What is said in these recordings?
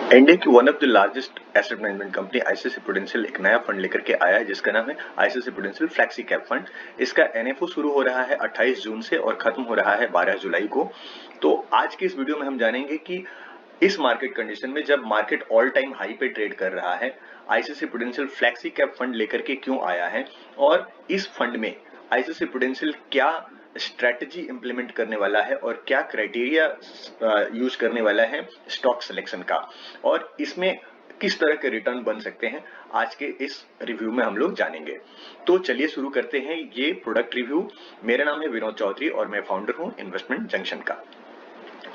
India की one of the largest asset management company ICICI prudential एक नया fund लेकर के आया है जिसका नाम है ICICI prudential flexi cap fund. इसका एनएफओ शुरू हो रहा है 28 जून से और खत्म हो रहा है 12 जुलाई को। तो आज की इस वीडियो में हम जानेंगे कि इस मार्केट कंडीशन में जब मार्केट ऑल टाइम हाई पे ट्रेड कर रहा है, ICICI prudential flexi cap fund लेकर के क्यों आया है और इस फंड में आईसीआईसीआई प्रूडेंशियल क्या स्ट्रेटजी इंप्लीमेंट करने वाला है और क्या क्राइटेरिया यूज करने वाला है स्टॉक सिलेक्शन का, और इसमें किस तरह के रिटर्न बन सकते हैं आज के इस रिव्यू में हम लोग जानेंगे। तो चलिए शुरू करते हैं ये प्रोडक्ट रिव्यू। मेरा नाम है विनोद चौधरी और मैं फाउंडर हूं इन्वेस्टमेंट जंक्शन का।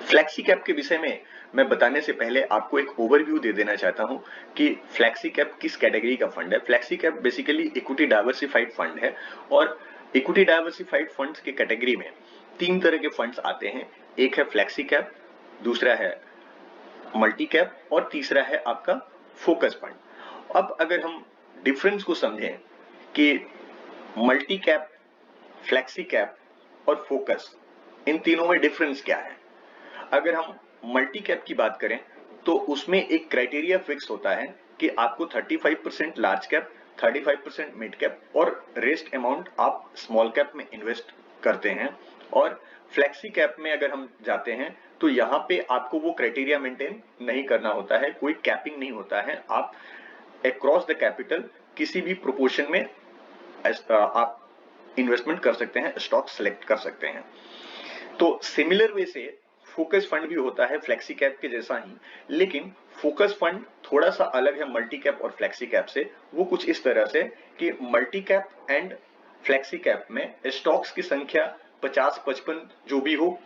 फ्लेक्सी कैप के विषय में मैं बताने से पहले आपको एक ओवरव्यू दे देना चाहता हूं कि फ्लेक्सी कैप किस कैटेगरी का फंड है। Flexi cap basically equity diversified fund है और इक्विटी डाइवर्सिफाइड फंड्स के कैटेगरी में तीन तरह के फंड्स आते हैं। एक है फ्लेक्सी कैप, दूसरा है मल्टी कैप और तीसरा है आपका फोकस फंड। अब अगर हम डिफरेंस को समझें कि मल्टी कैप, फ्लेक्सी कैप और फोकस, इन तीनों में डिफरेंस क्या है। अगर हम मल्टी कैप की बात करें तो उसमें एक क्राइटेरिया फिक्स होता है कि आपको 35% लार्ज कैप, 35% मिड कैप और रेस्ट अमाउंट आप स्मॉल कैप में इन्वेस्ट करते हैं। और फ्लेक्सी कैप में अगर हम जाते हैं तो यहाँ पे आपको वो क्राइटेरिया मेंटेन नहीं करना होता है, कोई कैपिंग नहीं होता है। आप अक्रॉस द कैपिटल किसी भी प्रोपोर्शन में आप इन्वेस्टमेंट कर सकते हैं, स्टॉक सेलेक्ट कर सकते हैं। तो सिमिलर वे से फोकस फंड भी होता है फ्लेक्सी कैप के जैसा ही, लेकिन फोकस फंड थोड़ा सा अलग है मल्टी कैप और फ्लेक्सी कैप से। वो कुछ इस तरह से कि multi cap and flexi cap में स्टॉक्स की संख्या 50-55 जो भी हो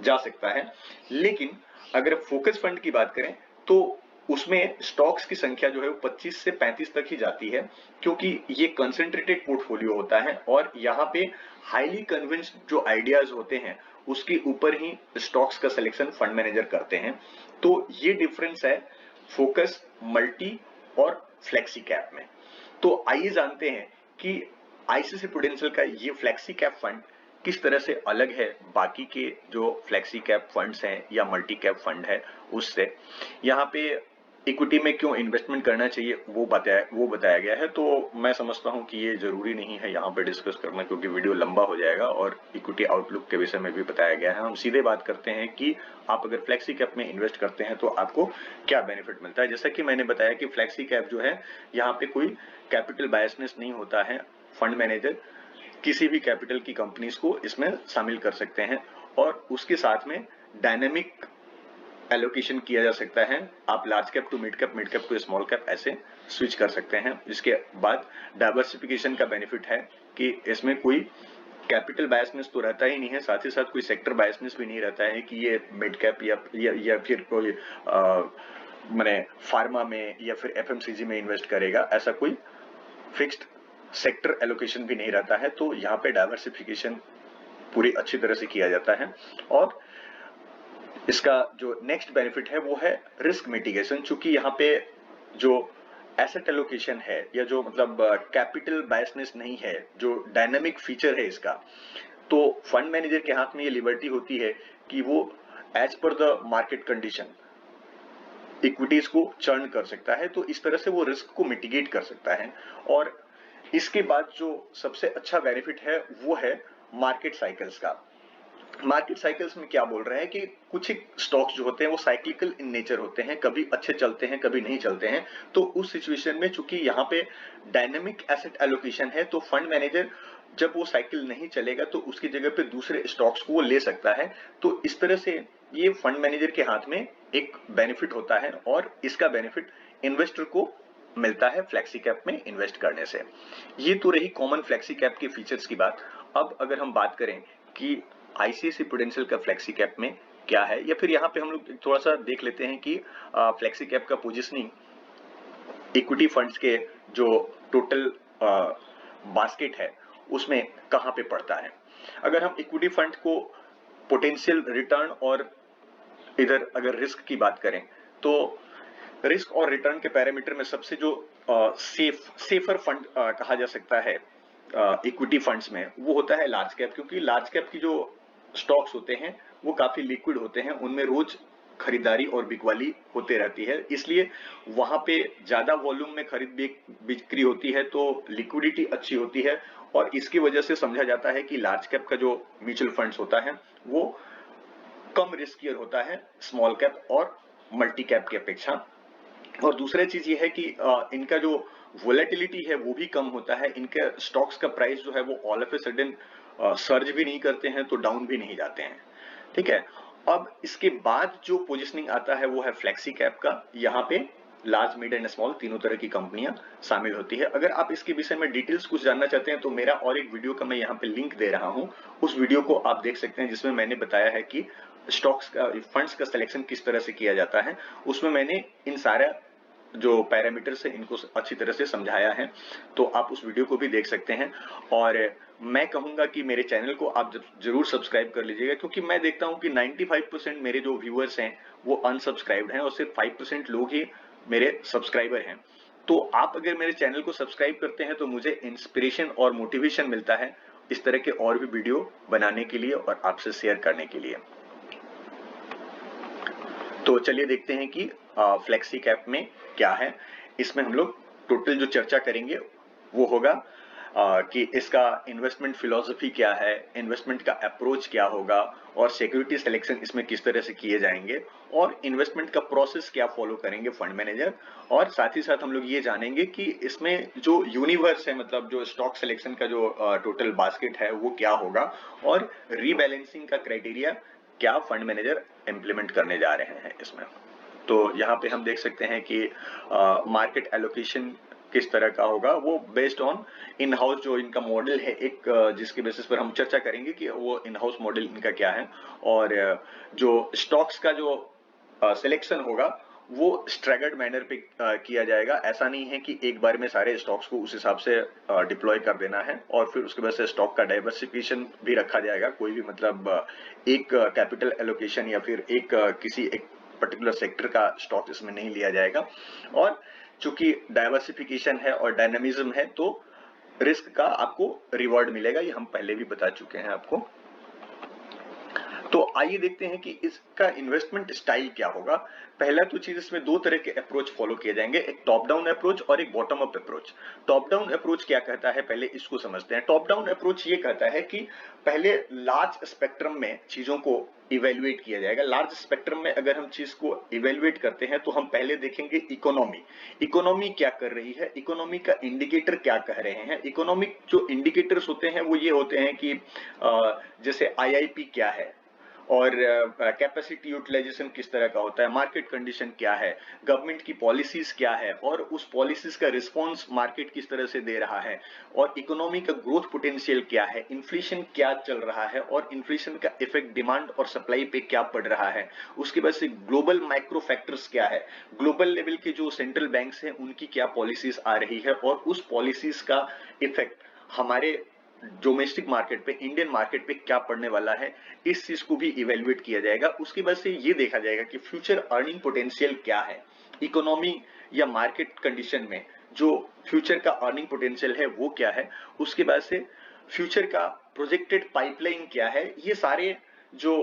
जा सकता है, लेकिन अगर फोकस फंड की बात करें तो उसमें स्टॉक्स की संख्या जो है वो 25 से 35 तक ही जाती है, क्योंकि ये कंसंट्रेटेड पोर्टफोलियो होता है और यहाँ पे हाईली कन्विंस्ड जो आइडियाज होते हैं उसके ऊपर ही स्टॉक्स का सिलेक्शन फंड मैनेजर करते हैं। तो ये डिफरेंस है फोकस, मल्टी और फ्लेक्सी कैप में। तो आइए जानते हैं कि आईसीआईसीआई प्रूडेंशियल का ये फ्लेक्सी कैप फंड किस तरह से अलग है बाकी के जो फ्लेक्सी कैप फंड्स हैं या मल्टी कैप फंड है उससे। यहाँ पे इक्विटी में क्यों इन्वेस्टमेंट करना चाहिए वो बताया गया है। तो मैं समझता हूँ कि ये जरूरी नहीं है यहाँ पे डिस्कस करना, क्योंकि वीडियो लंबा हो जाएगा और इक्विटी आउटलुक के विषय में भी बताया गया है। हम सीधे बात करते हैं कि आप अगर फ्लेक्सी कैप में इन्वेस्ट करते हैं तो आपको क्या बेनिफिट मिलता है। जैसा कि मैंने बताया कि फ्लेक्सी कैप जो है यहाँ पे कोई कैपिटल बायसनेस नहीं होता है। फंड मैनेजर किसी भी कैपिटल की कंपनीज को इसमें शामिल कर सकते हैं और उसके साथ में डायनेमिक एलोकेशन किया जा सकता है। आप large cap to mid cap, mid cap to small cap ऐसे स्विच कर सकते हैं। इसके बाद डाइवर्सिफिकेशन का बेनिफिट है कि इसमें कोई कैपिटल बायसनेस तो रहता ही नहीं है, साथ ही साथ कोई सेक्टर बायसनेस भी नहीं रहता है कि ये मिड कैप या फिर कोई माने फार्मा में या फिर एफएमसीजी में इन्वेस्ट करेगा, ऐसा कोई फिक्स्ड सेक्टर एलोकेशन भी नहीं रहता है। तो यहाँ पे डाइवर्सिफिकेशन पूरी अच्छी तरह से किया जाता है। और इसका जो नेक्स्ट बेनिफिट है वो है रिस्क मिटिगेशन। चूंकि यहाँ पे जो एसेट एलोकेशन है या जो मतलब कैपिटल बायसनेस नहीं है, जो डायनामिक फीचर है इसका, तो फंड मैनेजर के हाथ में ये लिबर्टी होती है कि वो as per the market condition equities को चर्न कर सकता है। तो इस तरह से वो रिस्क को मिटिगेट कर सकता है। और इसके बाद जो सबसे अच्छा बेनिफिट है वो है मार्केट साइकिल्स का। मार्केट साइकिल्स में क्या बोल रहे हैं कि कुछ ही स्टॉक्स जो होते हैं वो साइक्लिकल इन नेचर होते हैं, कभी अच्छे चलते हैं कभी नहीं चलते हैं। तो उस सिचुएशन में चूंकि यहाँ पे डायनेमिक एसेट एलोकेशन है तो फंड मैनेजर जब वो साइकिल नहीं चलेगा तो उसकी जगह पे दूसरे स्टॉक्स को वो ले सकता है। तो इस तरह से ये फंड मैनेजर के हाथ में एक बेनिफिट होता है और इसका बेनिफिट इन्वेस्टर को मिलता है फ्लेक्सी कैप में इन्वेस्ट करने से। ये तो रही कॉमन फ्लेक्सी कैप के फीचर्स की बात। अब अगर हम बात करें कि आईसीआईसीआई प्रूडेंशियल का फ्लेक्सी कैप में क्या है, या फिर यहाँ पे हम लोग थोड़ा सा देख लेते हैं कि फ्लेक्सी कैप का पोजीशनिंग इक्विटी फंड्स के जो टोटल बास्केट है उसमें कहाँ पे पड़ता है। अगर हम इक्विटी फंड को पोटेंशियल रिटर्न और इधर अगर रिस्क की बात करें तो रिस्क और रिटर्न के पैरामीटर में सबसे जो सेफर फंड कहा जा सकता है इक्विटी फंड्स में वो होता है लार्ज कैप, क्योंकि लार्ज कैप की जो स्टॉक्स होते हैं वो काफी लिक्विड होते हैं, उनमें रोज खरीदारी और बिकवाली होते रहती है, इसलिए वहां पे ज्यादा वॉल्यूम में खरीद बिक्री होती है तो लिक्विडिटी अच्छी होती है, और इसकी वजह से समझा जाता है कि लार्ज कैप का जो म्यूचुअल फंड्स होता है वो कम रिस्कियर होता है स्मॉल कैप और मल्टी कैप की अपेक्षा। और दूसरा चीज ये है कि इनका जो वोलेटिलिटी है वो भी कम होता है, इनके स्टॉक्स का प्राइस जो है वो all of a sudden surge भी नहीं करते हैं तो डाउन भी नहीं जाते हैं। ठीक है, अब इसके बाद जो पोजिशनिंग आता है वो है फ्लेक्सी कैप का। यहाँ पे लार्ज, मिड एंड स्मॉल तीनों तरह की कंपनियां शामिल होती है। अगर आप इसके विषय में डिटेल्स कुछ जानना चाहते हैं तो मेरा और एक वीडियो का मैं यहाँ पे लिंक दे रहा हूँ, उस वीडियो को आप देख सकते हैं जिसमें मैंने बताया है कि स्टॉक्स का, फंड्स का सिलेक्शन किस तरह से किया जाता है। उसमें मैंने इन सारा जो पैरामीटर्स है इनको अच्छी तरह से समझाया है, तो आप उस वीडियो को भी देख सकते हैं। और मैं कहूंगा कि मेरे चैनल को आप जरूर सब्सक्राइब कर लीजिएगा, क्योंकि मैं देखता हूं कि 95% मेरे जो व्यूअर्स हैं वो अनसब्सक्राइब्ड हैं और सिर्फ 5% लोग ही मेरे सब्सक्राइबर हैं। तो आप अगर मेरे चैनल को सब्सक्राइब करते हैं तो मुझे इंस्पिरेशन और मोटिवेशन मिलता है इस तरह के और भी वीडियो बनाने के लिए और आपसे शेयर करने के लिए। तो चलिए देखते हैं कि फ्लेक्सी कैप में क्या है। इसमें हम लोग टोटल जो चर्चा करेंगे वो होगा कि इसका इन्वेस्टमेंट फिलॉसफी क्या है, इन्वेस्टमेंट का अप्रोच क्या होगा, और सिक्योरिटी सिलेक्शन इसमें किस तरह से किए जाएंगे, और इन्वेस्टमेंट का प्रोसेस क्या फॉलो करेंगे फंड मैनेजर। और साथ ही साथ हम लोग ये जानेंगे कि इसमें जो यूनिवर्स है, मतलब जो स्टॉक सिलेक्शन का जो टोटल बास्केट है वो क्या होगा, और रीबैलेंसिंग का क्राइटेरिया क्या फंड मैनेजर इंप्लीमेंट करने जा रहे हैं इसमें। तो यहाँ पे हम देख सकते हैं कि मार्केट एलोकेशन किस तरह का होगा, वो बेस्ड ऑन इन हाउस जो इनका मॉडल है एक, जिसके बेसिस पर हम चर्चा करेंगे कि वो इन हाउस मॉडल इनका क्या है। और जो स्टॉक्स का जो सिलेक्शन होगा वो स्ट्रैगर्ड मैनर पे किया जाएगा। ऐसा नहीं है कि एक बार में सारे स्टॉक्स को उस हिसाब से डिप्लॉय कर देना है, और फिर उसके बाद से स्टॉक का डाइवर्सिफिकेशन भी रखा जाएगा। कोई भी मतलब एक कैपिटल एलोकेशन या फिर एक किसी एक पर्टिकुलर सेक्टर का स्टॉक इसमें नहीं लिया जाएगा। और चूंकि डाइवर्सिफिकेशन है और डायनामिज्म है तो रिस्क का आपको रिवॉर्ड मिलेगा, ये हम पहले भी बता चुके हैं आपको। तो आइए देखते हैं कि इसका इन्वेस्टमेंट स्टाइल क्या होगा। पहला तो चीज, इसमें दो तरह के अप्रोच फॉलो किए जाएंगे, एक टॉप डाउन अप्रोच और एक bottom up approach. Top down approach क्या कहता है, पहले इसको समझते हैं। टॉप डाउन अप्रोच ये कहता है कि पहले लार्ज स्पेक्ट्रम में चीजों को इवेल्युएट किया जाएगा। लार्ज स्पेक्ट्रम में अगर हम चीज को इवेल्युएट करते हैं तो हम पहले देखेंगे इकोनॉमी क्या कर रही है, इकोनॉमी का इंडिकेटर क्या कह रहे हैं। इकोनॉमिक जो इंडिकेटर्स होते हैं वो ये होते हैं कि जैसे आईआईपी क्या है, और कैपेसिटी यूटिलाइजेशन किस तरह का होता है, मार्केट कंडीशन क्या है, गवर्नमेंट की पॉलिसीज क्या है, और उस पॉलिसीज का रिस्पांस मार्केट किस तरह से दे रहा है, और इकोनॉमी का ग्रोथ पोटेंशियल क्या है, इन्फ्लेशन क्या चल रहा है, और इन्फ्लेशन का इफेक्ट डिमांड और सप्लाई पे क्या पड़ रहा है। उसके बाद से ग्लोबल माइक्रो फैक्टर्स क्या है, ग्लोबल लेवल के जो सेंट्रल बैंक्स हैं उनकी क्या पॉलिसीज आ रही है, और उस पॉलिसीज का इफेक्ट हमारे डोमेस्टिक मार्केट पे, इंडियन मार्केट पे क्या पड़ने वाला है, इस चीज को भी इवेल्युएट किया जाएगा। उसके बाद से ये देखा जाएगा कि फ्यूचर अर्निंग पोटेंशियल क्या है, इकोनॉमी या मार्केट कंडीशन में जो फ्यूचर का अर्निंग पोटेंशियल है वो क्या है। उसके बाद से फ्यूचर का प्रोजेक्टेड पाइपलाइन क्या है। ये सारे जो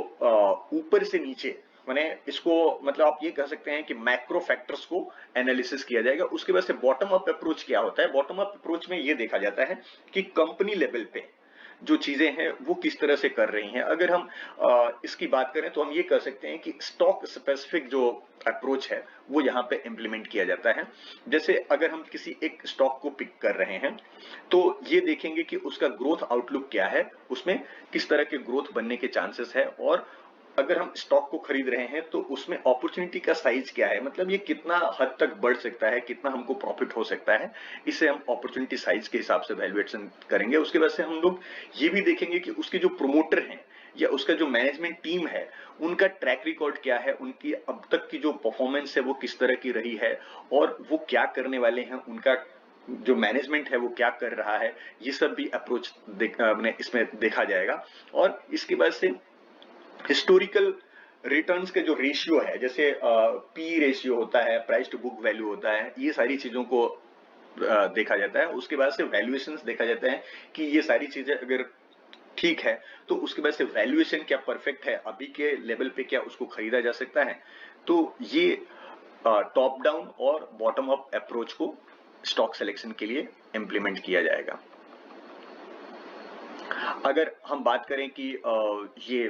ऊपर से नीचे, माने इसको मतलब आप ये कह सकते हैं कि मैक्रो फैक्टर्स को एनालिसिस किया जाएगा। उसके बाद से बॉटम अप अप्रोच क्या होता है, बॉटम अप अप्रोच में ये देखा जाता है कि कंपनी लेवल पे जो चीजें हैं वो किस तरह से कर रही हैं। अगर हम इसकी बात करें तो हम ये कह सकते हैं कि स्टॉक स्पेसिफिक जो अप्रोच है वो यहाँ पे इंप्लीमेंट किया जाता है। जैसे अगर हम किसी एक स्टॉक को पिक कर रहे हैं तो ये देखेंगे कि उसका ग्रोथ आउटलुक क्या है, उसमें किस तरह के ग्रोथ बनने के चांसेस है, और अगर हम स्टॉक को खरीद रहे हैं तो उसमें अपॉर्चुनिटी का साइज क्या है, मतलब ये कितना हद तक बढ़ सकता है, कितना हमको प्रॉफिट हो सकता है, इसे हम अपॉर्चुनिटी साइज के हिसाब से वैल्यूएशन करेंगे। उसके बाद से हम लोग ये भी देखेंगे कि उसके जो प्रोमोटर हैं या उसका जो मैनेजमेंट टीम है उनका ट्रैक रिकॉर्ड क्या है, उनकी अब तक की जो परफॉर्मेंस है वो किस तरह की रही है, और वो क्या करने वाले हैं, उनका जो मैनेजमेंट है वो क्या कर रहा है। ये सब भी अप्रोच इसमें देखा जाएगा। और इसके बाद से हिस्टोरिकल रिटर्न्स के जो रेशियो है, जैसे पी रेशियो होता है, प्राइस टू बुक वैल्यू होता है, ये सारी चीजों को देखा जाता है। उसके बाद से वैल्यूएशंस देखा जाता है कि ये सारी चीजें अगर ठीक है तो उसके बाद से वैल्यूएशन क्या परफेक्ट है, अभी के लेवल पे क्या उसको खरीदा जा सकता है। तो ये टॉप डाउन और बॉटम अप अप्रोच को स्टॉक सिलेक्शन के लिए इंप्लीमेंट किया जाएगा। अगर हम बात करें कि ये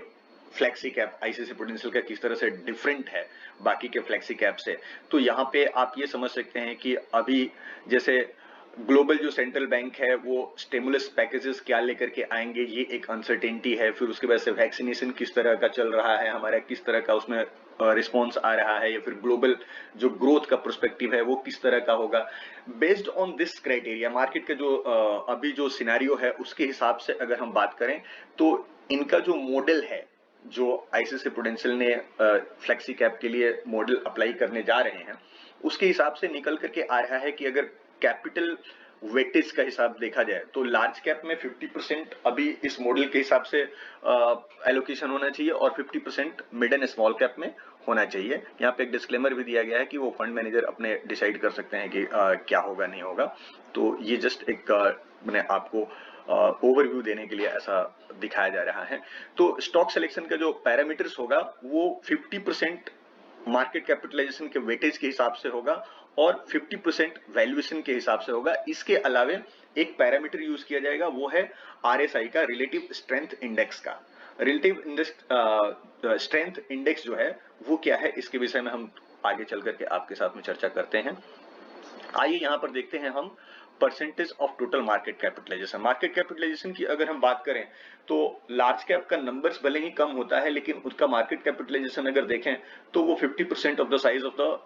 फ्लेक्सी कैप आईसीसी प्रूडेंशियल का किस तरह से डिफरेंट है बाकी के फ्लेक्सी कैप से, तो यहाँ पे आप ये समझ सकते हैं कि अभी जैसे ग्लोबल जो सेंट्रल बैंक है वो स्टिमुलस पैकेजेस क्या लेकर के आएंगे, ये एक अनसर्टेनिटी है। फिर उसके बाद से वैक्सीनेशन किस तरह का चल रहा है, हमारा किस तरह का उसमें रिस्पॉन्स आ रहा है, या फिर ग्लोबल जो ग्रोथ का पर्सपेक्टिव है वो किस तरह का होगा। Based on this criteria market का जो अभी जो सिनेरियो है उसके हिसाब से अगर हम बात करें तो इनका जो मॉडल है, जो आईसीसी प्रूडेंशियल ने फ्लेक्सी कैप के लिए मॉडल अप्लाई करने जा रहे हैं, उसके हिसाब से निकल करके आ रहा है कि अगर कैपिटल वेटेज का हिसाब देखा जाए तो लार्ज कैप में 50% अभी इस मॉडल के हिसाब से एलोकेशन होना चाहिए और 50% मिड एंड स्मॉल कैप में होना चाहिए। यहाँ पे एक डिस्क्लेमर भी दिया गया है कि वो फंड मैनेजर अपने डिसाइड कर सकते हैं कि क्या होगा नहीं होगा। तो ये जस्ट एक मैंने आपको ओवरव्यू देने के लिए ऐसा दिखाया जा रहा है। तो स्टॉक सिलेक्शन का जो पैरामीटर्स होगा वो 50% मार्केट कैपिटलाइजेशन के वेटेज के हिसाब से होगा और 50% वैल्यूएशन के हिसाब से होगा। इसके अलावे एक पैरामीटर यूज किया जाएगा, वो है आरएसआई का, रिलेटिव स्ट्रेंथ इंडेक्स का। रिलेटिव स्ट्रेंथ इंडेक्स जो है वो क्या है, इसके विषय में हम आगे चल करके आपके साथ में चर्चा करते हैं। आइए यहाँ पर देखते हैं हम percentage of total market capitalisation. Market capitalisation की अगर हम बात करें तो लार्ज कैप का नंबर्स भले ही कम होता है, लेकिन उसका मार्केट कैपिटलाइजेशन अगर देखें तो वो 50% of the size of the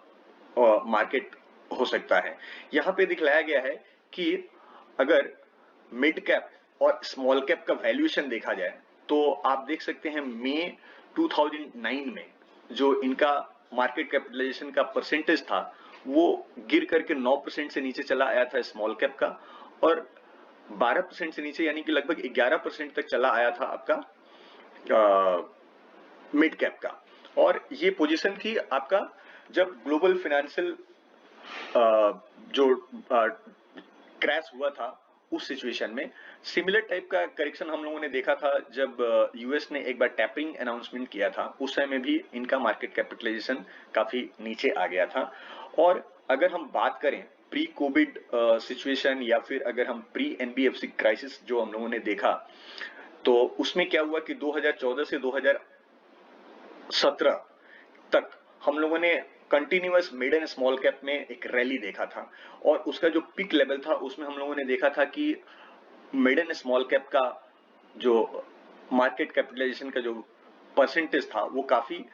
market हो सकता है। यहाँ पे दिखलाया गया है कि अगर मिड कैप और स्मॉल कैप का वैल्यूएशन देखा जाए तो आप देख सकते हैं मई 2009 में जो इनका मार्केट कैपिटलाइजेशन का परसेंटेज था वो गिर करके 9% से नीचे चला आया था स्मॉल कैप का, और 12% से नीचे यानी कि लगभग 11% तक चला आया था आपका मिड कैप का। और ये पोजीशन थी आपका जब ग्लोबल फाइनेंशियल जो क्रैश हुआ था उस सिचुएशन में। सिमिलर टाइप का करेक्शन हम लोगों ने देखा था जब यूएस ने एक बार टैपिंग अनाउंसमेंट किया था, उस समय भी इनका मार्केट कैपिटलाइजेशन काफी नीचे आ गया था। और अगर हम बात करें प्री कोविड सिचुएशन या फिर अगर हम प्री एनबीएफसी क्राइसिस जो हम लोगों ने देखा, तो उसमें क्या हुआ कि 2014 से 2017 तक हम लोगों ने continuous mid and small cap में एक रैली देखा था, और उसका जो पीक लेवल था उसमें हम लोगों ने देखा था कि मिड एंड स्मॉल कैप का जो मार्केट कैपिटलाइजेशन का जो परसेंटेज था वो काफी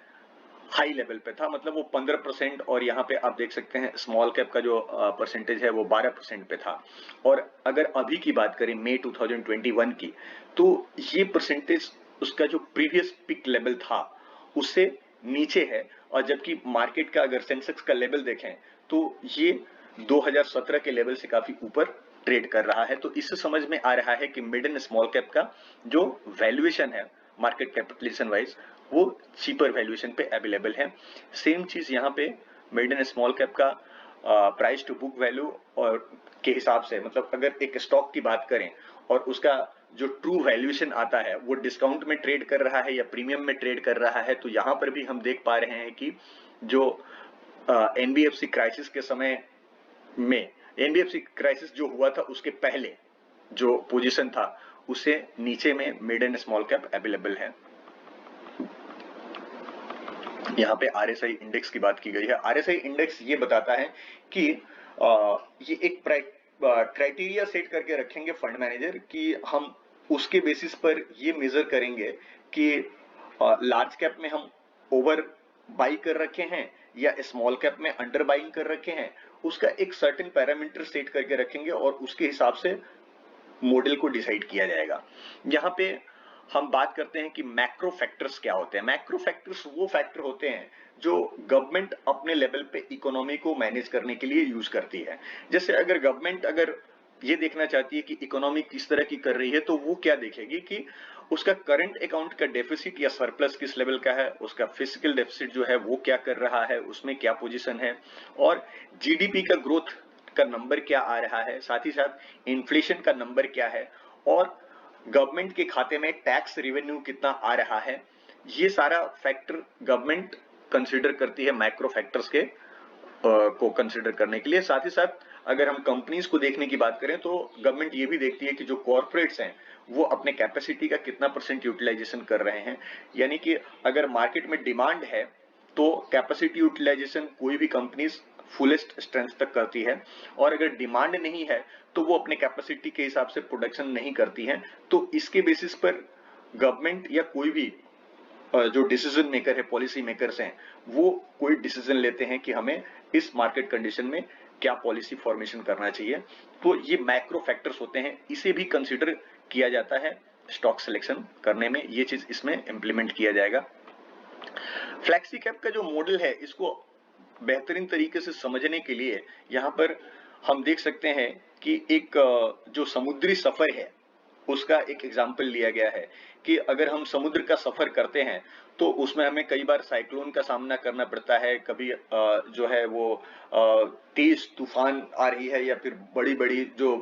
हाई लेवल पे था, मतलब वो 15%, और यहाँ पे आप देख सकते हैं स्मॉल कैप का जो परसेंटेज है वो 12% पे था। और अगर अभी की बात करें मई 2021 की, तो ये परसेंटेज उसका जो प्रीवियस पिक लेवल था उससे नीचे है, और जबकि मार्केट का अगर सेंसेक्स का लेवल देखें तो ये 2017 के लेवल से काफी ऊपर ट्रेड कर रहा है। तो इससे समझ में आ रहा है कि मिड एंड स्मॉल कैप का जो वैल्यूएशन है मार्केट कैपिटलाइजेशन वाइज वो चीपर वैल्यूएशन पे अवेलेबल है। सेम चीज यहाँ पे मिड एंड स्मॉल कैप का प्राइस टू बुक वैल्यू और के हिसाब से, मतलब अगर एक स्टॉक की बात करें और उसका जो ट्रू वैल्यूएशन आता है वो डिस्काउंट में ट्रेड कर रहा है या प्रीमियम में ट्रेड कर रहा है, तो यहाँ पर भी हम देख पा रहे हैं कि जो एनबीएफसी क्राइसिस के समय में, एनबीएफसी क्राइसिस जो हुआ था उसके पहले जो पोजीशन था उससे नीचे में mid and small cap available है। यहाँ पे आरएसआई इंडेक्स की बात की गई है। आरएसआई इंडेक्स ये बताता है कि ये एक क्राइटेरिया सेट करके रखेंगे फंड मैनेजर कि हम उसके बेसिस पर ये मेजर करेंगे कि लार्ज कैप में हम ओवर बाई कर रखे हैं या स्मॉल कैप में अंडर बाइंग कर रखे हैं। उसका एक सर्टेन पैरामीटर सेट करके रखेंगे और उसके हिसाब से मॉडल को डिसाइड किया जाएगा। यहाँ पे हम बात करते हैं कि मैक्रो फैक्टर्स क्या होते हैं। मैक्रो फैक्टर्स वो फैक्टर होते हैं जो गवर्नमेंट अपने लेवल पे इकोनॉमी को मैनेज करने के लिए यूज करती है। जैसे अगर गवर्नमेंट अगर ये देखना चाहती है कि इकोनॉमी किस तरह की कर रही है, तो वो क्या देखेगी कि उसका करंट अकाउंट का डेफिसिट या सरप्लस किस लेवल का है, उसका फिजिकल डेफिसिट जो है वो क्या कर रहा है, उसमें क्या पोजीशन है, और जीडीपी का ग्रोथ का नंबर क्या आ रहा है, साथ ही साथ इन्फ्लेशन का नंबर क्या है, और गवर्नमेंट के खाते में टैक्स रेवेन्यू कितना आ रहा है। ये सारा फैक्टर गवर्नमेंट कंसिडर करती है मैक्रो फैक्टर्स के को कंसिडर करने के लिए। साथ ही साथ अगर हम कंपनीज को देखने की बात करें तो गवर्नमेंट ये भी देखती है कि जो कॉर्पोरेट्स हैं वो अपने कैपेसिटी का कितना % यूटिलाइजेशन कर रहे हैं। यानी कि अगर मार्केट में डिमांड है तो कैपेसिटी यूटिलाइजेशन कोई भी कंपनीज फुलेस्ट स्ट्रेंथ तक करती है, और अगर डिमांड नहीं है तो वो अपने कैपेसिटी के हिसाब से प्रोडक्शन नहीं करती है। तो इसके बेसिस पर गवर्नमेंट या कोई भी जो डिसीजन मेकर है, पॉलिसी मेकर्स हैं, वो कोई डिसीजन लेते हैं कि हमें इस मार्केट कंडीशन में क्या पॉलिसी फॉर्मेशन करना चाहिए। तो ये मैक्रो फैक्टर्स होते हैं, इसे भी कंसीडर किया जाता है स्टॉक सिलेक्शन करने में। ये चीज इसमें इंप्लीमेंट किया जाएगा। फ्लैक्सी कैप का जो मॉडल है, इसको बेहतरीन तरीके से समझने के लिए यहाँ पर हम देख सकते हैं कि एक जो समुद्री सफर है उसका एक एग्जाम्पल लिया गया है कि अगर हम समुद्र का सफर करते हैं तो उसमें हमें कई बार साइक्लोन का सामना करना पड़ता है, कभी जो है वो तेज तूफान आ रही है या फिर बड़ी बड़ी जो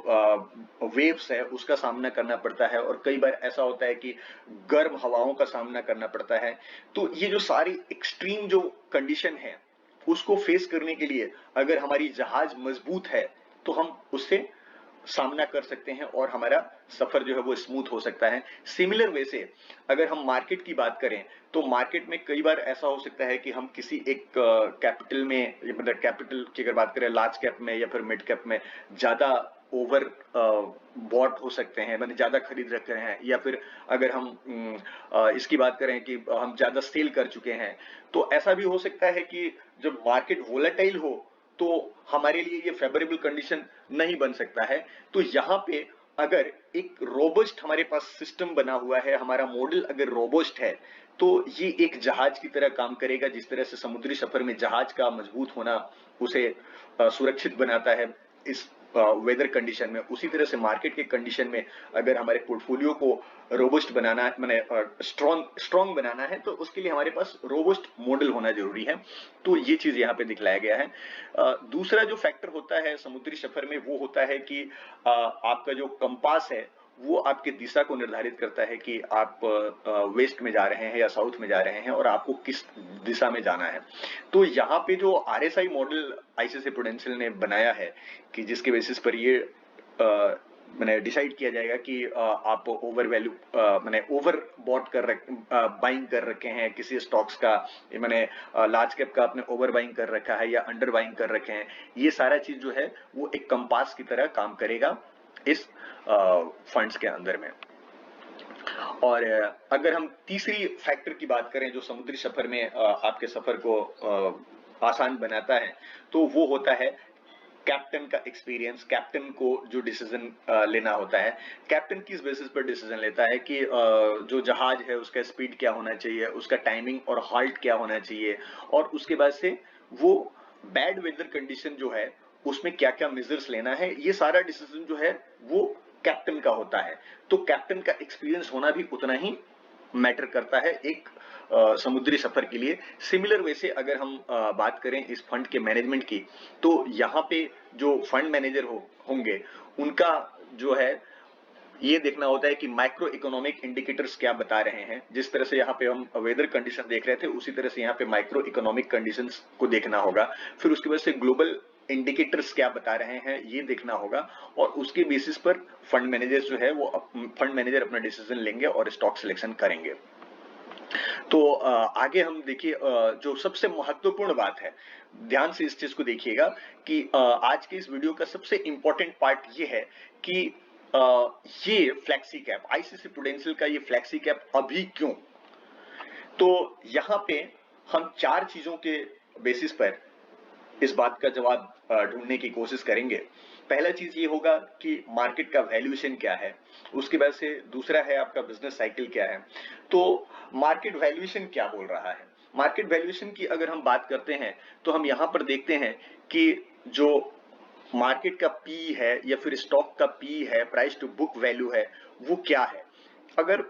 वेव्स है उसका सामना करना पड़ता है, और कई बार ऐसा होता है कि गर्म हवाओं का सामना करना पड़ता है। तो ये जो सारी एक्सट्रीम जो कंडीशन है उसको फेस करने के लिए अगर हमारी जहाज मजबूत है तो हम उससे सामना कर सकते हैं और हमारा सफर जो है वो स्मूथ हो सकता है। सिमिलर वे से अगर हम मार्केट की बात करें तो मार्केट में कई बार ऐसा हो सकता है कि हम किसी एक कैपिटल में, मतलब कैपिटल की अगर बात करें लार्ज कैप में या फिर मिड कैप में, ज्यादा ओवर बॉट हो सकते हैं, मतलब ज्यादा खरीद रख रहे हैं, या फिर अगर हम इसकी बात करें कि हम ज्यादा सेल कर चुके हैं, तो ऐसा भी हो सकता है कि जब मार्केट वोलेटाइल हो तो हमारे लिए ये फेवरेबल कंडीशन नहीं बन सकता है। तो यहाँ पे अगर एक रोबस्ट हमारे पास सिस्टम बना हुआ है, हमारा मॉडल अगर रोबस्ट है, तो ये एक जहाज की तरह काम करेगा। जिस तरह से समुद्री सफर में जहाज का मजबूत होना उसे सुरक्षित बनाता है इस वेदर कंडीशन में, उसी तरह से मार्केट के कंडीशन में अगर हमारे पोर्टफोलियो को रोबस्ट बनाना, माने स्ट्रॉन्ग बनाना है, तो उसके लिए हमारे पास रोबस्ट मॉडल होना जरूरी है। तो ये चीज यहाँ पे दिखलाया गया है। दूसरा जो फैक्टर होता है समुद्री सफर में वो होता है कि आपका जो कंपास है वो आपके दिशा को निर्धारित करता है कि आप वेस्ट में जा रहे हैं या साउथ में जा रहे हैं और आपको किस दिशा में जाना है। तो यहाँ पे जो आरएसआई मॉडल आईसीआईसीआई प्रूडेंशियल ने बनाया है कि जिसके बेसिस पर ये मैंने डिसाइड किया जाएगा कि आप ओवर वैल्यू मैंने ओवर बॉट बाइंग कर रखे हैं किसी स्टॉक्स का, मैंने लार्ज कैप का आपने ओवर बाइंग कर रखा है या अंडर बाइंग कर रखे हैं, ये सारा चीज जो है वो एक कंपास की तरह काम करेगा इस फंड्स के अंदर में। और अगर हम तीसरी फैक्टर की बात करें जो समुद्री सफर में आपके सफर को आसान बनाता है, तो वो होता है कैप्टन का एक्सपीरियंस। कैप्टन को जो डिसीजन लेना होता है, कैप्टन किस बेसिस पर डिसीजन लेता है कि जो जहाज है उसका स्पीड क्या होना चाहिए, उसका टाइमिंग और हाल्ट क्या होना चाहिए, और उसके बाद से वो बैड वेदर कंडीशन जो है उसमें क्या क्या मेजर्स लेना है, ये सारा डिसीजन जो है वो कैप्टन का होता है। तो कैप्टन का एक्सपीरियंस होना भी उतना ही मैटर करता है एक समुद्री सफर के लिए। सिमिलर वे से अगर हम बात करें इस फंड के मैनेजमेंट की, तो यहाँ पे जो फंड मैनेजर होंगे उनका जो है ये देखना होता है कि माइक्रो इकोनॉमिक इंडिकेटर्स क्या बता रहे हैं। जिस तरह से यहाँ पे हम वेदर कंडीशन देख रहे थे उसी तरह से यहाँ पे माइक्रो इकोनॉमिक कंडीशंस को देखना होगा। फिर उसकी वजह से ग्लोबल इंडिकेटर्स क्या बता रहे हैं ये देखना होगा, और उसके बेसिस पर फंड मैनेजर जो है वो फंड मैनेजर अपना डिसीजन लेंगे और स्टॉक सिलेक्शन करेंगे। तो आगे हम देखिए जो सबसे महत्वपूर्ण बात है, ध्यान से इस चीज को देखिएगा कि आज के इस वीडियो का सबसे इंपॉर्टेंट पार्ट ये है कि ये फ्लैक्सी कैप, आईसीआईसीआई प्रूडेंशियल का ये फ्लैक्सी कैप अभी क्यों। तो यहाँ पे हम 4 चीजों के बेसिस पर इस बात का जवाब ढूंढने की कोशिश करेंगे। पहला चीज ये होगा कि मार्केट का वैल्यूएशन क्या है, उसके बाद से दूसरा है आपका बिजनेस साइकिल क्या है। तो मार्केट वैल्यूएशन क्या बोल रहा है, मार्केट वैल्यूएशन की अगर हम बात करते हैं तो हम यहां पर देखते हैं कि जो मार्केट का पी है या फिर स्टॉक का पी है, प्राइस टू बुक वैल्यू है, वो क्या है। अगर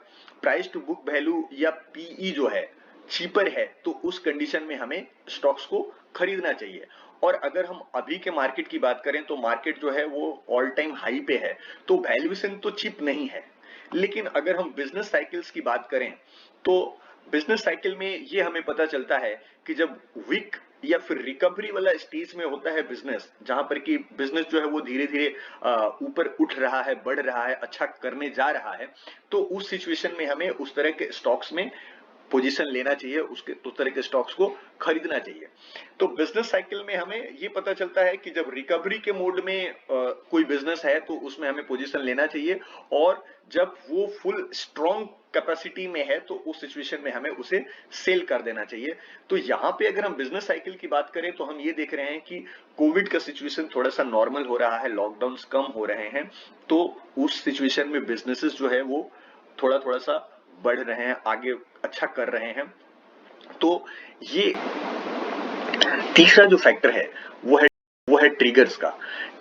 प्राइस टू बुक वैल्यू या पीई जो है चीपर है तो उस कंडीशन में हमें स्टॉक्स को खरीदना चाहिए। और अगर हम अभी के मार्केट की बात करें तो मार्केट जो है वो ऑल टाइम हाई पे है, तो वैल्यूएशन तो चीप नहीं है। लेकिन अगर हम बिजनेस साइकिल्स की बात करें तो बिजनेस साइकिल में ये हमें पता चलता है कि जब वीक या फिर रिकवरी वाला स्टेज में होता है बिजनेस, जहां पर कि बिजनेस जो है वो धीरे धीरे ऊपर उठ रहा है, बढ़ रहा है, अच्छा करने जा रहा है, तो उस सिचुएशन में हमें उस तरह के स्टॉक्स में पोजीशन लेना चाहिए, उसके उस तरह के स्टॉक्स को खरीदना चाहिए। तो बिजनेस साइकिल में हमें ये पता चलता है कि जब रिकवरी के मोड में कोई बिजनेस है तो उसमें हमें पोजीशन लेना चाहिए, और जब वो फुल स्ट्रॉन्ग कैपेसिटी में है तो उस सिचुएशन में हमें उसे सेल कर देना चाहिए। तो यहाँ पे अगर हम बिजनेस साइकिल की बात करें तो हम ये देख रहे हैं कि कोविड का सिचुएशन थोड़ा सा नॉर्मल हो रहा है, लॉकडाउन कम हो रहे हैं, तो उस सिचुएशन में बिजनेसेस जो है वो थोड़ा थोड़ा सा बढ़ रहे हैं, आगे अच्छा कर रहे हैं। तो ये तीसरा जो फैक्टर है वो है ट्रिगर्स का।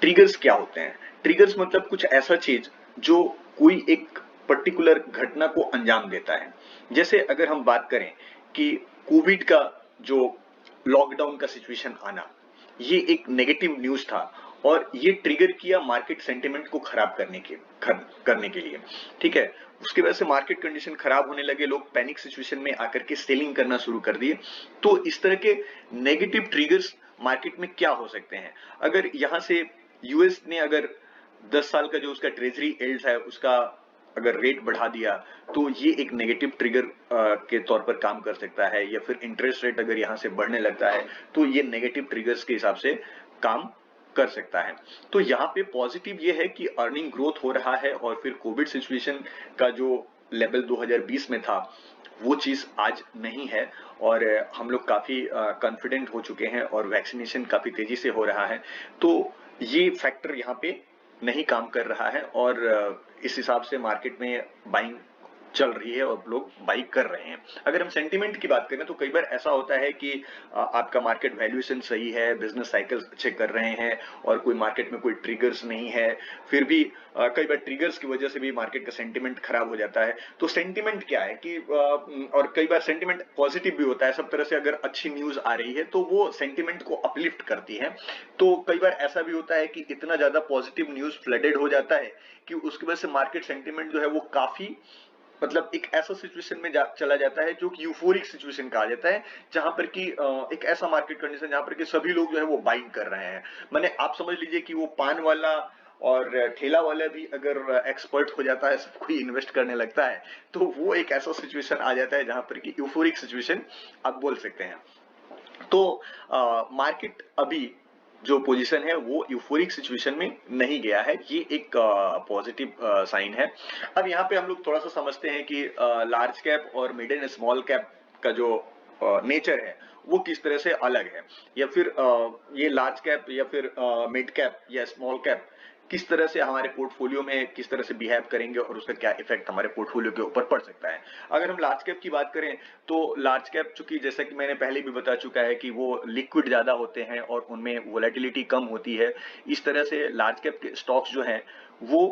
ट्रिगर्स क्या होते हैं? ट्रिगर्स मतलब कुछ ऐसा चीज जो कोई एक पर्टिकुलर घटना को अंजाम देता है। जैसे अगर हम बात करें कि कोविड का जो लॉकडाउन का सिचुएशन आना, ये एक नेगेटिव न्यूज था और ये ट्रिगर किया मार्केट सेंटिमेंट को खराब करने के लिए। ठीक है, उसकी वजह से मार्केट कंडीशन खराब होने लगे, लोग पैनिक सिचुएशन में आकर के सेलिंग करना शुरू कर दिए। तो इस तरह के नेगेटिव ट्रिगर्स मार्केट में क्या हो सकते हैं? अगर यहां से यूएस ने अगर 10 साल का जो उसका ट्रेजरी एल्ड है उसका अगर रेट बढ़ा दिया, तो ये एक नेगेटिव ट्रिगर के तौर पर काम कर सकता है। या फिर इंटरेस्ट रेट अगर यहां से बढ़ने लगता है तो ये नेगेटिव ट्रिगर्स के हिसाब से काम कर सकता है। तो यहाँ पे पॉजिटिव ये है कि अर्निंग ग्रोथ हो रहा है, और फिर कोविड सिचुएशन का जो लेवल 2020 में था वो चीज आज नहीं है, और हम लोग काफी कॉन्फिडेंट हो चुके हैं और वैक्सीनेशन काफी तेजी से हो रहा है। तो ये फैक्टर यहाँ पे नहीं काम कर रहा है, और इस हिसाब से मार्केट में बाइंग चल रही है और लोग बाई कर रहे हैं। अगर हम सेंटिमेंट की बात करें तो कई बार ऐसा होता है कि आपका मार्केट वैल्यूएशन सही है, बिजनेस साइकिल्स अच्छे कर रहे हैं और कोई मार्केट में कोई ट्रिगर्स नहीं है, फिर भी कई बार ट्रिगर्स की वजह से भी मार्केट का सेंटिमेंट खराब हो जाता है। तो सेंटिमेंट क्या है कि और कई बार सेंटिमेंट पॉजिटिव भी होता है, सब तरह से अगर अच्छी न्यूज आ रही है तो वो सेंटिमेंट को अपलिफ्ट करती है। तो कई बार ऐसा भी होता है कि इतना ज्यादा पॉजिटिव न्यूज फ्लडेड हो जाता है कि उसकी वजह से मार्केट सेंटिमेंट जो है वो काफी मतलब एक ऐसा सिचुएशन में चला जाता है जो कि यूफोरिक सिचुएशन कहा जाता है, जहां पर कि एक ऐसा मार्केट कंडीशन जहां पर कि सभी लोग जो है वो बाइंग कर रहे हैं। माने आप समझ लीजिए कि वो पान वाला और ठेला वाला भी अगर एक्सपर्ट हो जाता है, सब कोई इन्वेस्ट करने लगता है, तो वो एक ऐसा सिचुएशन आ जाता है जहां पर कि यूफोरिक सिचुएशन आप बोल सकते हैं। तो मार्केट अभी जो पोजीशन है वो यूफोरिक सिचुएशन में नहीं गया है, ये एक पॉजिटिव साइन है। अब यहाँ पे हम लोग थोड़ा सा समझते हैं कि लार्ज कैप और मिड एंड स्मॉल कैप का जो नेचर है वो किस तरह से अलग है, या फिर ये लार्ज कैप या फिर मिड कैप या स्मॉल कैप किस तरह से हमारे पोर्टफोलियो में किस तरह से बिहेव करेंगे और उसका क्या इफेक्ट हमारे पोर्टफोलियो के ऊपर पड़ सकता है। अगर हम लार्ज कैप की बात करें तो लार्ज कैप चूंकि जैसा कि मैंने पहले भी बता चुका है कि वो लिक्विड ज्यादा होते हैं और उनमें वोलेटिलिटी कम होती है, इस तरह से लार्ज कैप के स्टॉक्स जो हैं वो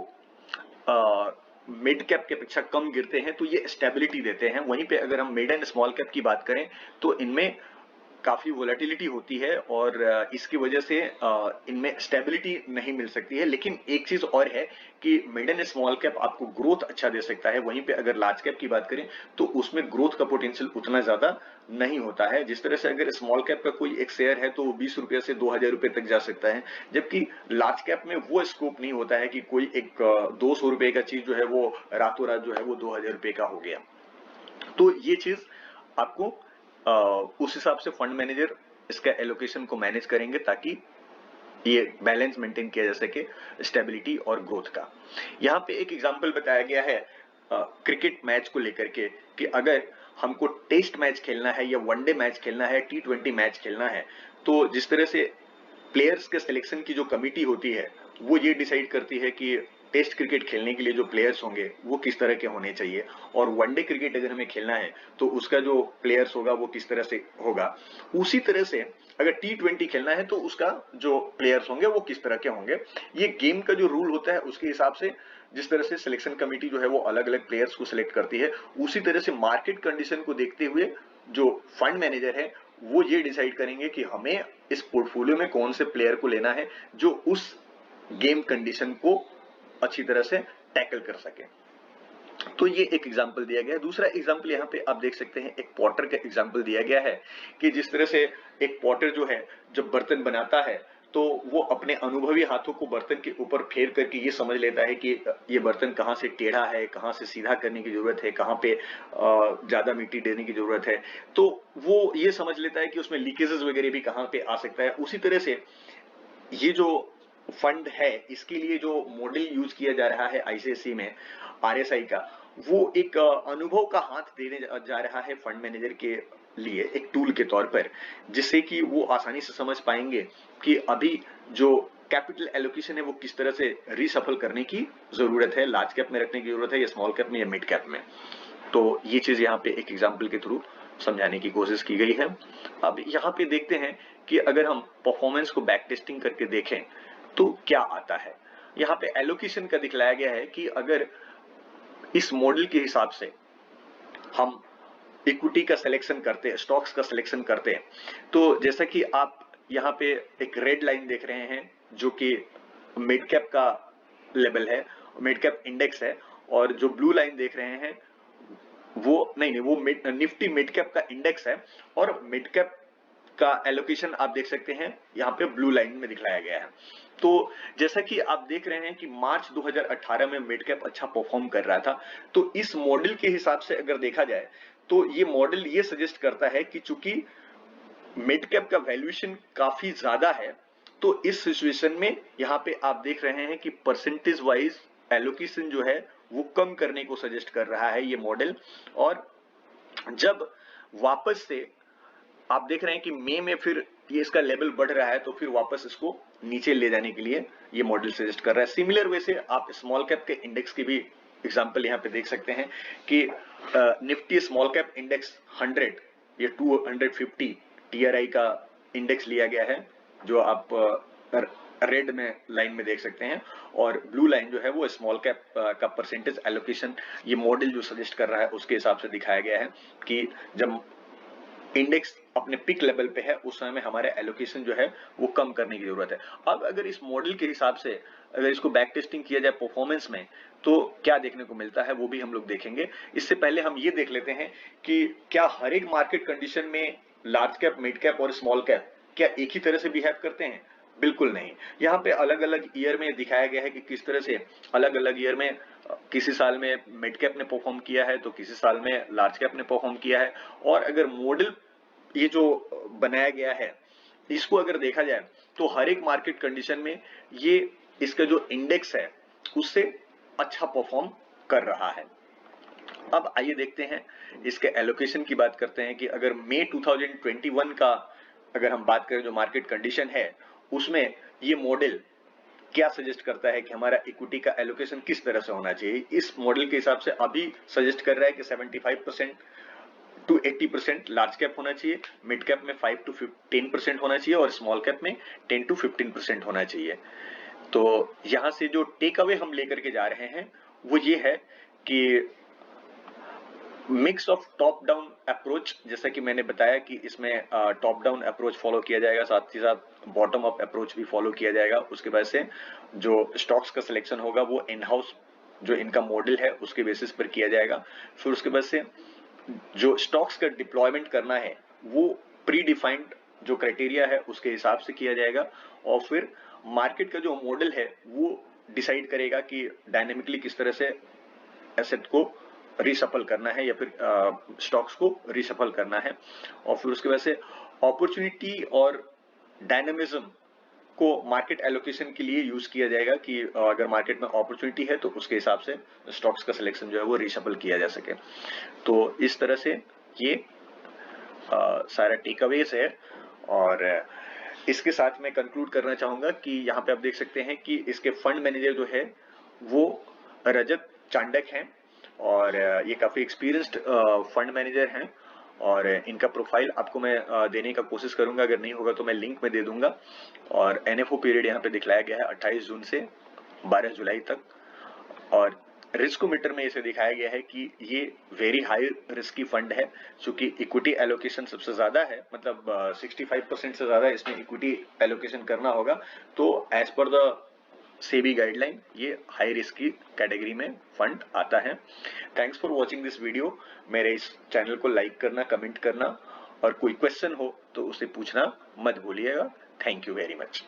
मिड कैप के अपेक्षा कम गिरते हैं, तो ये स्टेबिलिटी देते हैं। वहीं पे अगर हम मिड एंड स्मॉल कैप की बात करें तो इनमें काफी वोलेटिलिटी होती है और इसकी वजह से इनमें स्टेबिलिटी नहीं मिल सकती है। लेकिन एक चीज और है कि मिड एंड स्मॉल कैप आपको ग्रोथ अच्छा दे सकता है, वहीं पे अगर लार्ज कैप की बात करें तो उसमें ग्रोथ का पोटेंशियल उतना ज्यादा नहीं होता है। जिस तरह से अगर स्मॉल कैप का कोई एक शेयर है तो वो 20 रुपए से 2000 रुपए तक जा सकता है, जबकि लार्ज कैप में वो स्कोप नहीं होता है कि कोई एक 200 रुपए का चीज जो है वो रातों रात जो है वो 2000 रुपए का हो गया। तो ये चीज आपको उस हिसाब से फंड मैनेजर इसका एलोकेशन को मैनेज करेंगे ताकि ये बैलेंस मेंटेन किया जा सके स्टेबिलिटी और ग्रोथ का। यहाँ पे एक एग्जांपल बताया गया है क्रिकेट मैच को लेकर के कि अगर हमको टेस्ट मैच खेलना है या वनडे मैच खेलना है, T20 मैच खेलना है, तो जिस तरह से प्लेयर्स के सिलेक्शन की जो कमिटी होती है वो ये डिसाइड करती है कि टेस्ट क्रिकेट खेलने के लिए जो प्लेयर्स होंगे वो किस तरह के होने चाहिए, और वनडे क्रिकेट अगर हमें खेलना है तो उसका जो प्लेयर्स होगा वो किस तरह से होगा। उसी तरह से अगर T20 खेलना है तो उसका जो प्लेयर्स होंगे वो किस तरह के होंगे। ये गेम का जो रूल होता है उसके हिसाब से जिस तरह से सिलेक्शन कमेटी जो है वो अलग अलग प्लेयर्स को सिलेक्ट करती है, उसी तरह से मार्केट कंडीशन को देखते हुए जो फंड मैनेजर है वो ये डिसाइड करेंगे कि हमें इस पोर्टफोलियो में कौन से प्लेयर को लेना है जो उस गेम कंडीशन को अच्छी तरह से टैकल कर सके। तो ये एक एग्जाम्पल दिया गया है। दूसरा एग्जाम्पल यहाँ पे आप देख सकते हैं, एक पॉटर का एग्जाम्पल दिया गया है कि जिस तरह से एक पॉटर जो है जब बर्तन बनाता है तो वो अपने अनुभवी हाथों को बर्तन के ऊपर फेर करके ये समझ लेता है कि ये बर्तन कहाँ से टेढ़ा है, कहाँ से सीधा करने की जरूरत है, कहाँ पे ज्यादा मिट्टी देने की जरूरत है। तो वो ये समझ लेता है कि उसमें लीकेजेस वगैरह भी कहाँ पे आ सकता है। उसी तरह से ये जो फंड है इसके लिए जो मॉडल यूज किया जा रहा है आईसीएसई में, आरएसआई का, वो एक अनुभव का हाथ देने जा रहा है फंड मैनेजर के लिए एक टूल के तौर पर, जिससे कि वो आसानी से समझ पाएंगे कि अभी जो कैपिटल एलोकेशन है वो किस तरह से रीसफल करने की जरूरत है, लार्ज कैप में रखने की जरूरत है या स्मॉल कैप में या मिड कैप में। तो ये चीज यहाँ पे एक एग्जाम्पल के थ्रू समझाने की कोशिश की गई है। अब यहाँ पे देखते हैं कि अगर हम परफॉर्मेंस को बैक टेस्टिंग करके देखें तो क्या आता है। यहाँ पे एलोकेशन का दिखलाया गया है कि अगर इस मॉडल के हिसाब से हम इक्विटी का सिलेक्शन करते हैं, स्टॉक्स का सिलेक्शन करते हैं, तो जैसा कि आप यहाँ पे एक रेड लाइन देख रहे हैं जो कि मिड कैप का लेवल है, मिड कैप इंडेक्स है, और जो ब्लू लाइन देख रहे हैं वो नहीं, वो निफ्टी मिड कैप का इंडेक्स है, और मिड कैप का एलोकेशन आप देख सकते हैं यहाँ पे ब्लू लाइन में दिखाया गया है। तो जैसा कि आप देख रहे हैं कि मार्च 2018 में मिड कैप अच्छा परफॉर्म कर रहा था, तो इस मॉडल के हिसाब से अगर देखा जाए तो ये मॉडल ये सजेस्ट करता है कि चूंकि मिड कैप का वैल्यूएशन काफी ज्यादा है, तो इस सिचुएशन में यहाँ पे आप देख रहे हैं कि परसेंटेज वाइज एलोकेशन जो है वो कम करने को सजेस्ट कर रहा है ये मॉडल। और जब वापस से आप देख रहे हैं कि मई में फिर ये इसका लेवल बढ़ रहा है, तो फिर वापस इसको नीचे ले जाने के लिए ये मॉडल सजेस्ट कर रहा है। सिमिलर वे से आप स्मॉल कैप के इंडेक्स की भी एग्जांपल यहाँ पे देख सकते हैं कि निफ्टी स्मॉल कैप इंडेक्स 100 या 250 टीआरआई का इंडेक्स लिया गया है, जो आप रेड में लाइन में देख सकते हैं, और ब्लू लाइन जो है वो स्मॉल कैप का परसेंटेज एलोकेशन ये मॉडल जो सजेस्ट कर रहा है उसके हिसाब से दिखाया गया है कि जब इंडेक्स अपने पिक लेवल पे है उस समय में हमारे एलोकेशन जो है वो कम करने की जरूरत है। अब अगर इस मॉडल के हिसाब से अगर इसको बैक टेस्टिंग किया जाए परफॉर्मेंस में तो क्या देखने को मिलता है वो भी हम लोग देखेंगे। इससे पहले हम ये देख लेते हैं कि क्या हर एक मार्केट कंडीशन में लार्ज कैप, मिड कैप और स्मॉल कैप क्या एक ही तरह से बिहेव करते हैं। बिल्कुल नहीं। यहाँ पे अलग अलग ईयर में दिखाया गया है कि किस तरह से अलग अलग ईयर में किसी साल में मिड कैप ने परफॉर्म किया है तो किसी साल में लार्ज कैप ने परफॉर्म किया है। और अगर मॉडल ये जो बनाया गया है इसको अगर देखा जाए तो हर एक मार्केट कंडीशन में ये इसका जो इंडेक्स है उससे अच्छा परफॉर्म कर रहा है। अब आइए देखते हैं इसके एलोकेशन की बात करते हैं कि अगर मई 2021 का अगर हम बात करें जो मार्केट कंडीशन है उसमें ये मॉडल क्या सजेस्ट करता है कि हमारा इक्विटी का एलोकेशन किस तरह से होना चाहिए। इस मॉडल के हिसाब से अभी सजेस्ट कर रहा है कि 75% टू 80% लार्ज कैप होना चाहिए, मिड कैप में 5 to 10% होना चाहिए और स्मॉल कैप में 10 to 15% होना चाहिए। तो यहां से जो टेक अवे हम लेकर के जा रहे हैं वो ये है कि mix of top down approach, जैसा कि मैंने बताया कि इसमें टॉप डाउन अप्रोच फॉलो किया जाएगा, साथ ही साथ बॉटम अप अप्रोच भी फॉलो किया जाएगा। उसके बाद से जो स्टॉक्स का सिलेक्शन होगा वो इन हाउस जो इनका मॉडल है उसके बेसिस पर किया जाएगा। फिर उसके बाद से जो स्टॉक्स का डिप्लॉयमेंट करना है वो प्री डिफाइंड जो क्राइटेरिया है उसके हिसाब से किया जाएगा, और फिर मार्केट का जो मॉडल है वो डिसाइड करेगा कि डायनेमिकली किस तरह से एसेट को रीसफल करना है या फिर स्टॉक्स को रीसफल करना है। और फिर उसके बाद से अपॉर्चुनिटी और डायनेमिज्म को मार्केट एलोकेशन के लिए यूज किया जाएगा कि अगर मार्केट में अपॉर्चुनिटी है तो उसके हिसाब से स्टॉक्स का सिलेक्शन जो है वो रीशफल किया जा सके। तो इस तरह से ये सारा टेक अवेज है। और इसके साथ मैं कंक्लूड करना चाहूंगा कि यहाँ पे आप देख सकते हैं कि इसके फंड मैनेजर जो है वो रजत चांडक हैं, और ये काफी एक्सपीरियंस्ड फंड मैनेजर हैं, और इनका प्रोफाइल आपको मैं देने का कोशिश करूंगा, अगर नहीं होगा तो मैं लिंक में दे दूंगा। और एनएफओ पीरियड यहाँ पे दिखलाया गया है 28 जून से 12 जुलाई तक, और रिस्कोमीटर में इसे दिखाया गया है कि ये वेरी हाई रिस्की फंड है, क्योंकि इक्विटी एलोकेशन सबसे ज्यादा है, मतलब 65% से ज्यादा इसमें इक्विटी एलोकेशन करना होगा। तो as per the SEBI guideline ये हाई रिस्क की कैटेगरी में फंड आता है। Thanks for watching this video. मेरे इस चैनल को लाइक करना, कमेंट करना और कोई क्वेश्चन हो तो उसे पूछना मत भूलिएगा। Thank you very much.